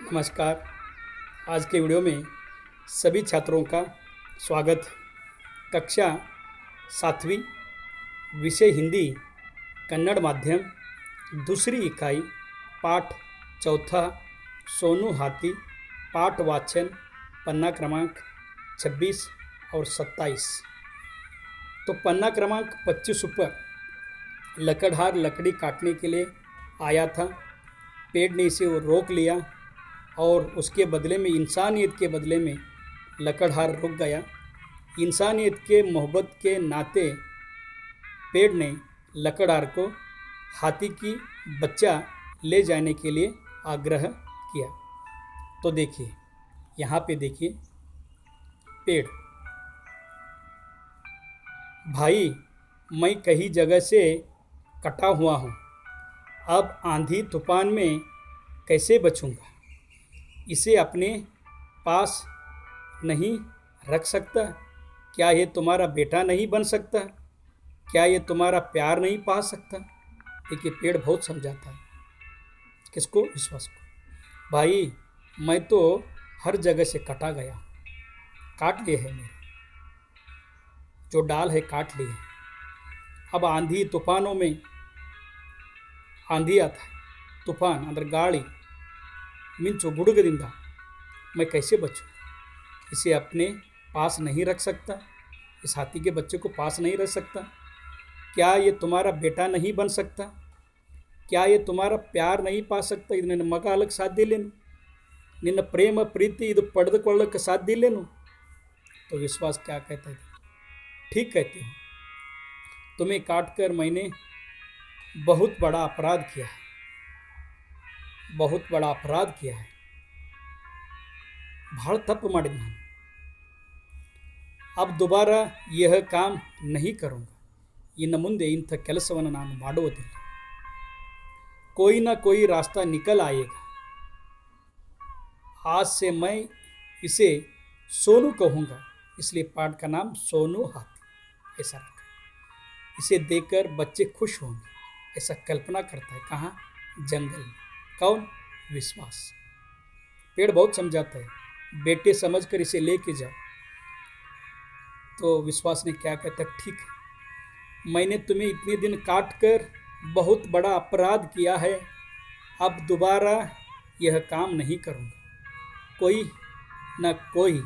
नमस्कार। आज के वीडियो में सभी छात्रों का स्वागत है। कक्षा 7वीं, विषय हिंदी, कन्नड़ माध्यम, दूसरी इकाई, पाठ चौथा, सोनू हाथी, पाठ वाचन, पन्ना क्रमांक 26 और 27। तो पन्ना क्रमांक 25 ऊपर लकड़हार लकड़ी काटने के लिए आया था। पेड़ ने इसे रोक लिया और उसके बदले में, इंसानियत के बदले में, लकड़हार रुक गया। इंसानियत के मोहब्बत के नाते पेड़ ने लकड़हार को हाथी की बच्चा ले जाने के लिए आग्रह किया। तो देखिए, यहाँ पे देखिए, पेड़, भाई मैं कई जगह से कटा हुआ हूँ, अब आंधी तूफान में कैसे बचूंगा? इसे अपने पास नहीं रख सकता? क्या ये तुम्हारा बेटा नहीं बन सकता? क्या ये तुम्हारा प्यार नहीं पा सकता? देखिए, पेड़ बहुत समझाता है। किसको? विश्वास को। भाई मैं तो हर जगह से कटा गया, काट लिए है मेरे जो डाल है, काट लिए। अब आंधी तूफानों में, आंधी आता है, तूफान अंदर गाड़ी मिंचो गुड़गदिंदा, मैं कैसे बचूँ? इसे अपने पास नहीं रख सकता, इस हाथी के बच्चे को पास नहीं रख सकता। क्या ये तुम्हारा बेटा नहीं बन सकता? क्या ये तुम्हारा प्यार नहीं पा सकता? ಇದು ನಿನ್ನ ಮಗ ಆಗಲಿಕ್ಕೆ ಸಾಧ್ಯ ಇಲ್ಲೇನು? ನಿನ್ನ ಪ್ರೇಮ ಪ್ರೀತಿ ಇದು ಪಡೆದುಕೊಳ್ಳಕ್ಕೆ ಸಾಧ್ಯ ಇಲ್ಲೇನು? तो विश्वास क्या कहता है? ठीक कहते हो, तुम्हें काटकर मैंने बहुत बड़ा अपराध किया है, बहुत बड़ा अपराध किया है, ಭಾಳ ತಪ್ಪು ಮಾಡಿದೆ ನಾನು। अब दोबारा यह काम नहीं करूँगा, ಇನ್ನು ಮುಂದೆ ಇಂಥ ಕೆಲಸವನ್ನು ನಾನು ಮಾಡುವುದಿಲ್ಲ। कोई ना कोई रास्ता निकल आएगा, आज से मैं इसे सोनू कहूँगा, इसलिए पाठ का नाम सोनू हाथी ऐसा रखा। इसे देखकर बच्चे खुश होंगे, ऐसा कल्पना करता है। कहाँ? जंगल में। कौन? विश्वास। पेड़ बहुत समझाता है, बेटे समझकर इसे लेके जाओ। तो विश्वास ने क्या कहता है? ठीक है, मैंने तुम्हें इतने दिन काट कर बहुत बड़ा अपराध किया है, अब दोबारा यह काम नहीं करूँगा, कोई न कोई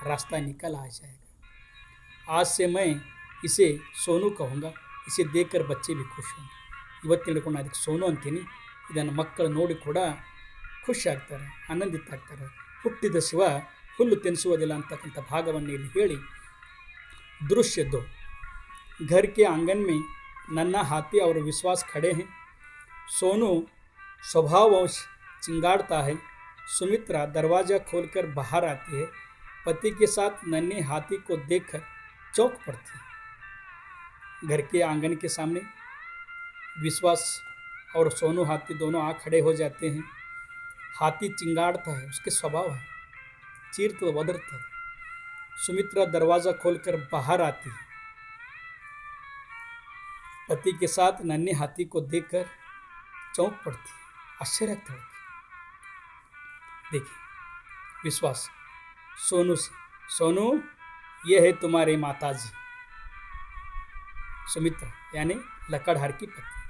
रास्ता निकल आ जाएगा। आज से मैं इसे सोनू कहूँगा, इसे देखकर बच्चे भी खुश होंगे। ಇವತ್ತು ಹಿಡ್ಕೊಂಡು ಅದಕ್ಕೆ ಸೋನು ಅಂತೀನಿ। ಇದನ್ನು ಮಕ್ಕಳು ನೋಡಿ ಕೂಡ ಖುಷಿ ಆಗ್ತಾರೆ, ಆನಂದಿತ ಆಗ್ತಾರೆ। ಹುಟ್ಟಿದ ಶಿವ ಹುಲ್ಲು ತಿನ್ನಿಸುವುದಿಲ್ಲ ಅಂತಕ್ಕಂಥ ಭಾಗವನ್ನು ಇಲ್ಲಿ ಹೇಳಿ, दृश्य 2, घर के आंगन में नन्हा हाथी और विश्वास खड़े हैं। सोनू स्वभाववश चिंगाड़ता है। सुमित्रा दरवाज़ा खोलकर बाहर आती है। पति के साथ नन्हे हाथी को देखकर चौंक पड़ती है। घर के आंगन के सामने विश्वास और सोनू हाथी दोनों आ खड़े हो जाते हैं। हाथी चिंगाड़ता है, उसके स्वभाव है, चीरता वदरता है। सुमित्रा दरवाज़ा खोलकर बाहर आती है। पति के साथ नन्हे हाथी को देखकर चौंक पड़ती है, आश्चर्य व्यक्त होती है। देखिए, विश्वास सोनू से, सोनू ये है तुम्हारे माताजी। सुमित्रा यानी लकड़हार की पत्नी,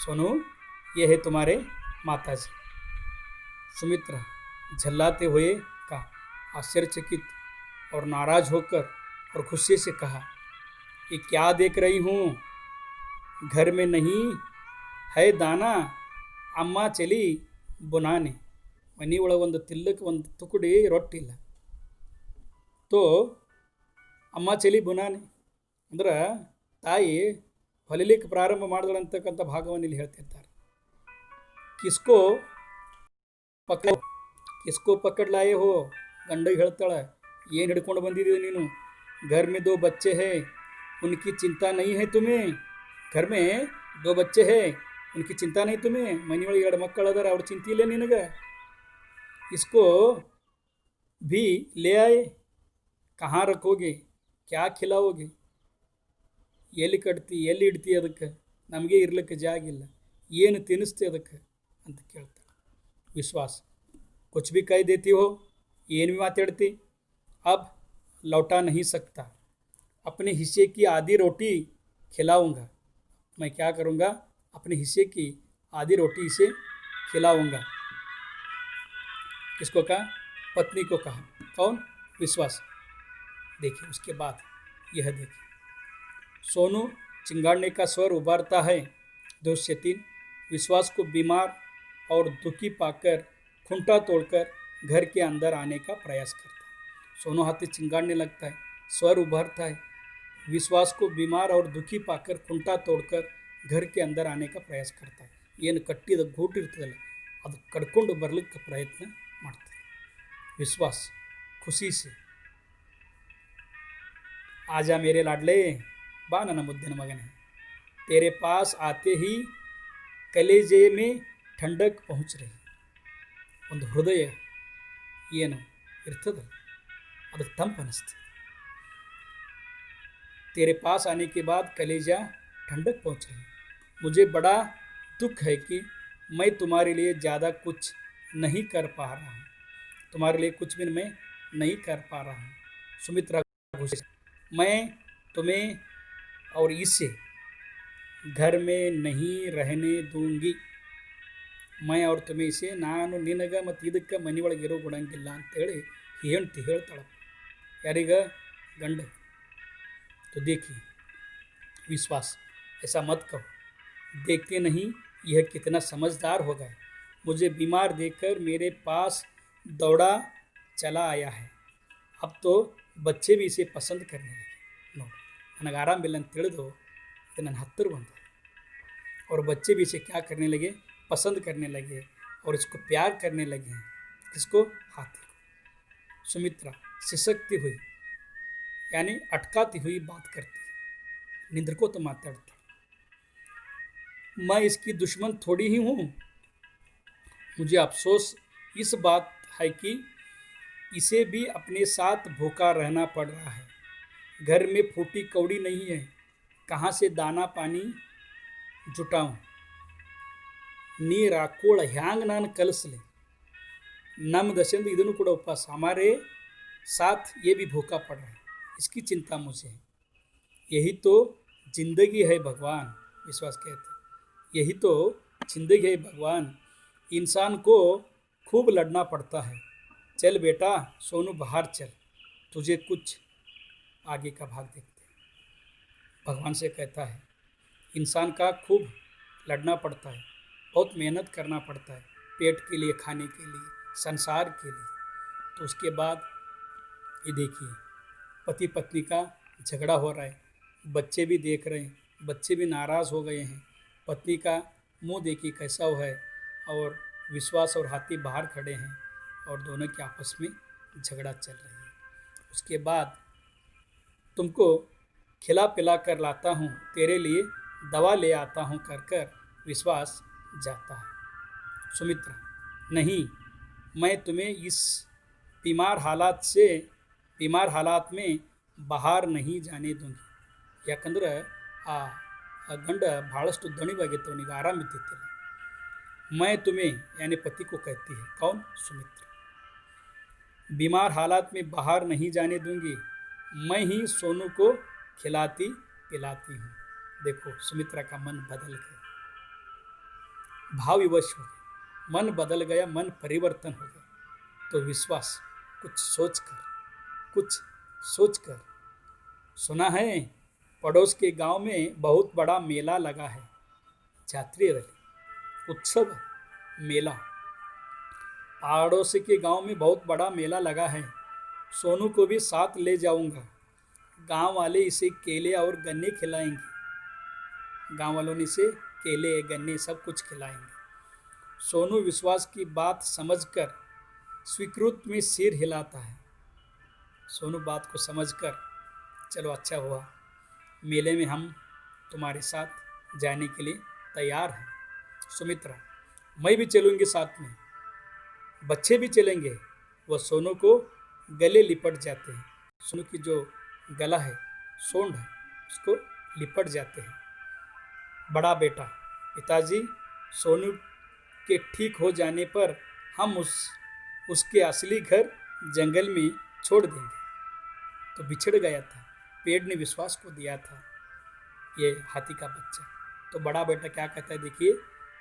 सोनू ये है तुम्हारे माताजी। सुमित्रा झल्लाते हुए कहा, आश्चर्यचकित और नाराज होकर और गुस्से से कहा, ये क्या देख रही हूँ? घर में नहीं है दाना, अम्मा चली बुनाने। ಮನೆ ಒಳಗೆ ಒಂದು ತಿಲ್ಲಕ್ಕೆ ಒಂದು ತುಕುಡಿ ರೊಟ್ಟಿ ಇಲ್ಲ. ತೋ ಅಮ್ಮ ಚಲಿ ಬುನಾನೆ ಅಂದ್ರೆ ತಾಯಿ ಹೊಲಿಲಿಕ್ಕೆ ಪ್ರಾರಂಭ ಮಾಡಿದಳಂತಕ್ಕಂಥ ಭಾಗವನ್ನು ಇಲ್ಲಿ ಹೇಳ್ತಿರ್ತಾರೆ। ಕಿಸ್ಕೋ ಪಕಡ್, ಕಿಸ್ಕೋ ಪಕಡ್ ಲಾಯೆ ಹೋ, ಗಂಡಗೆ ಹೇಳ್ತಾಳೆ, ಏನು ಹಿಡ್ಕೊಂಡು ಬಂದಿದ್ದೀವಿ ನೀನು? घर में 2 बच्चे हैं, उनकी चिंता नहीं है तुम्हें? घर में 2 बच्चे हैं, उनकी चिंता नहीं तुम्हें? मनी ಒಳಗೆ 2 ಮಕ್ಕಳು ಅದಾರ, ಅವ್ರ ಚಿಂತೆ ಇಲ್ಲ ನಿನಗೆ? इसको भी ले आए, कहाँ रखोगे? क्या खिलाओगे? ಎಲ್ಲಿ ಕಟ್ತಿ, ಎಲ್ಲಿ ಇಡ್ತಿ? ಅದಕ್ಕೆ ನಮಗೆ ಇರ್ಲಿಕ್ಕೆ ಜಾಗಿಲ್ಲ, ಏನು ತಿನ್ನಿಸ್ತಿ ಅದಕ್ಕೆ ಅಂತ ಕೇಳ್ತಾಳೆ ವಿಶ್ವಾಸ। कुछ भी कह देती हो, ये नहीं मातेड़ती। अब लौटा नहीं सकता। अपने हिस्से की आधी रोटी खिलाऊंगा। मैं क्या करूंगा? अपने हिस्से की आधी रोटी इसे खिलाऊंगा। किसको कहा? पत्नी को कहा। कौन? विश्वास। देखिए उसके बाद यह देखिए, सोनू चिंगाड़ने का स्वर उभारता है। 203। विश्वास को बीमार और दुखी पाकर खूंटा तोड़कर घर के अंदर आने का प्रयास करता है। सोनू हाथी चिंगाड़ने लगता है, स्वर उभरता है। विश्वास को बीमार और दुखी पाकर खूंटा तोड़कर घर के अंदर आने का प्रयास करता है। ಏನು ಕಟ್ಟಿದ ಗೂಟು ಇರ್ತದಲ್ಲ ಅದು ಕಡ್ಕೊಂಡು ಬರಲಿಕ್ಕೆ ಪ್ರಯತ್ನ ಮಾಡ್ತಾರೆ. विश्वास खुशी से, आजा मेरे लाडले, बा ನನ್ನ ಮುದ್ದಿನ ಮಗನೇ, तेरे पास आते ही कलेजे में ठंडक पहुंच रही. ಒಂದು ಹೃದಯ ಏನು ಇರ್ತದಲ್ಲ ಅದಕ್ಕೆ ತಂಪು ಅನಿಸ್ತದೆ. तेरे पास आने के बाद कलेजा ठंडक पहुंच रही. मुझे बड़ा दुख है कि मैं तुम्हारे लिए ज़्यादा कुछ नहीं कर पा रहा हूँ. तुम्हारे लिए कुछ भी मैं नहीं कर पा रहा हूँ. सुमित्रा घुसे. मैं तुम्हें और इसे घर में नहीं रहने दूंगी. मैं और तुम्हें इसे ನಾನು ನಿನಗೆ ಮತ್ತು ಇದಕ್ಕೆ ಮನೆ ಒಳಗೆ ಇರೋ ಬಿಡಂಗಿಲ್ಲ ಅಂತೇಳಿ ಹೆಂಡ್ತಿ ಹೇಳ್ತಾಳೆ. ಯಾರೀಗ? ಗಂಡ. तो देखिए विश्वास, ऐसा मत कहो. देखते नहीं यह कितना समझदार हो गया. मुझे बीमार देखकर मेरे पास दौड़ा चला आया है. अब तो बच्चे भी इसे पसंद करने लगे. नो, ನನಗೆ ಆರಾಮಿಲ್ಲ ಅಂತ ತಿಳಿದು ಇದು ನನ್ನ ಹತ್ತಿರ ಬಂದ और बच्चे भी इसे क्या करने लगे? पसंद करने लगे और इसको प्यार करने लगे हैं. किसको? हाथी को. सुमित्रा सिसकती हुई यानी अटकाती हुई बात करती है. निंद्र को तो माताड़ती. मैं इसकी दुश्मन थोड़ी ही हूँ. मुझे अफसोस इस बात है कि इसे भी अपने साथ भूखा रहना पड़ रहा है. घर में फूटी कौड़ी नहीं है. कहाँ से दाना पानी जुटाऊं? ನೀರು ಹಾಕೋಳ ಹ್ಯಾಂಗೆ ನಾನು ಕಲಿಸ್ಲಿ? ನಮ್ಮ ದಶೆಯಿಂದ ಇದನ್ನು ಕೂಡ ಉಪವಾಸ. हमारे साथ ये भी भूखा पड़ रहा है. इसकी चिंता मुझे है. यही तो जिंदगी है भगवान. विश्वास कहते हैं यही तो जिंदगी है भगवान. इंसान को खूब लड़ना पड़ता है. चल बेटा सोनू बाहर चल, तुझे कुछ आगे का भाग देखते हैं. भगवान से कहता है इंसान का खूब लड़ना पड़ता है, बहुत मेहनत करना पड़ता है पेट के लिए, खाने के लिए, संसार के लिए. तो उसके बाद ये देखिए पति पत्नी का झगड़ा हो रहा है. बच्चे भी देख रहे हैं, बच्चे भी नाराज़ हो गए हैं. पत्नी का मुंह देखिए कैसा हुआ है और विश्वास और हाथी बाहर खड़े हैं और दोनों के आपस में झगड़ा चल रही है. उसके बाद तुमको खिला पिला कर लाता हूँ, तेरे लिए दवा ले आता हूँ कर कर विश्वास जाता है. सुमित्रा नहीं, मैं तुम्हें इस बीमार हालात में बाहर नहीं जाने दूंगी. ಯಾಕಂದ್ರೆ ಆ ಗಂಡ ಭಾಳಷ್ಟು ದಣಿವಾಗಿತ್ತು, ಅವನಿಗೆ ಆರಾಮಿದ್ದಿತ್ತಿಲ್ಲ. मैं तुम्हें यानी पति को कहती है. कौन? सुमित्रा. बीमार हालात में बाहर नहीं जाने दूंगी. मैं ही सोनू को खिलाती पिलाती हूँ. देखो सुमित्रा का मन बदल गया, भाव विवश हो गया. मन बदल गया, मन परिवर्तन हो गया. तो विश्वास कुछ सोचकर सुना है पड़ोस के गांव में बहुत बड़ा मेला लगा है. जात्रे उत्सव मेला. पड़ोस के गांव में बहुत बड़ा मेला लगा है. सोनू को भी साथ ले जाऊंगा. गांव वाले इसे केले और गन्ने खिलाएंगे. गांव वालों ने इसे केले गन्ने सब कुछ खिलाएंगे. सोनू विश्वास की बात समझकर स्वीकृत में सिर हिलाता है. सोनू बात को समझकर चलो अच्छा हुआ, मेले में हम तुम्हारे साथ जाने के लिए तैयार हैं. सुमित्रा मैं भी चलूँगी साथ में, बच्चे भी चलेंगे. वह सोनू को गले लिपट जाते हैं. सोनू की जो गला है, सोंड है, उसको लिपट जाते हैं. बड़ा बेटा, पिताजी सोनू के ठीक हो जाने पर हम उसके असली घर जंगल में छोड़ देंगे। तो बिछड़ गया था। पेड़ ने विश्वास को दिया था, ये हाथी का बच्चा। तो बड़ा बेटा क्या कहता है, देखिए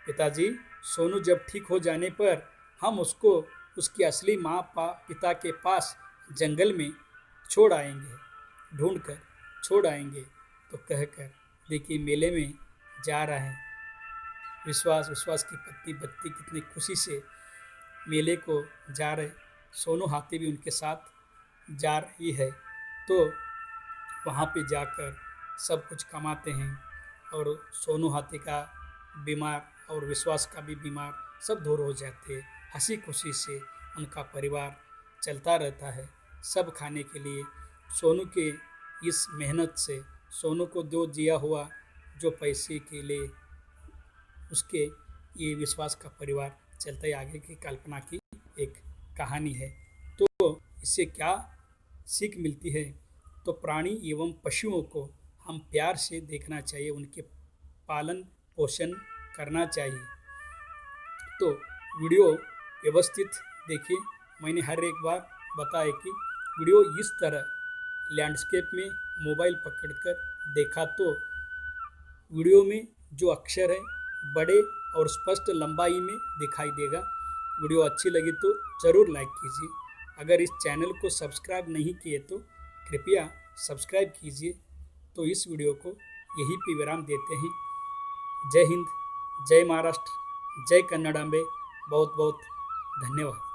पिताजी, सोनू जब ठीक हो जाने पर हम उसको उसकी असली माँ पिता के पास जंगल में छोड़ आएंगे, ढूंढ कर छोड़ आएंगे। तो कहकर देखिए मेले में जा रहे हैं। विश्वास विश्वास की पत्नी बत्ती कितनी खुशी से मेले को जा रहे। सोनू हाथी भी उनके साथ जा रही है। तो वहाँ पे जाकर सब कुछ कमाते हैं और सोनू हाथी का बीमार और विश्वास का भी बीमार सब दूर हो जाते। हंसी खुशी से उनका परिवार चलता रहता है। सब खाने के लिए सोनू के इस मेहनत से, सोनू को जो दिया हुआ जो पैसे के लिए, उसके ये विश्वास का परिवार चलता है। आगे की कल्पना की एक कहानी है। तो इससे क्या सीख मिलती है? तो प्राणी एवं पशुओं को हम प्यार से देखना चाहिए, उनके पालन पोषण करना चाहिए। तो वीडियो व्यवस्थित देखिए। मैंने हर एक बार बताया कि वीडियो इस तरह लैंडस्केप में मोबाइल पकड़कर देखा तो वीडियो में जो अक्षर है बड़े और स्पष्ट लंबाई में दिखाई देगा। वीडियो अच्छी लगी तो ज़रूर लाइक कीजिए। अगर इस चैनल को सब्सक्राइब नहीं किए तो कृपया सब्सक्राइब कीजिए। तो इस वीडियो को यहीं पे विराम देते हैं। जय हिंद, जय महाराष्ट्र, जय कन्नड़ाम्बे। बहुत बहुत धन्यवाद।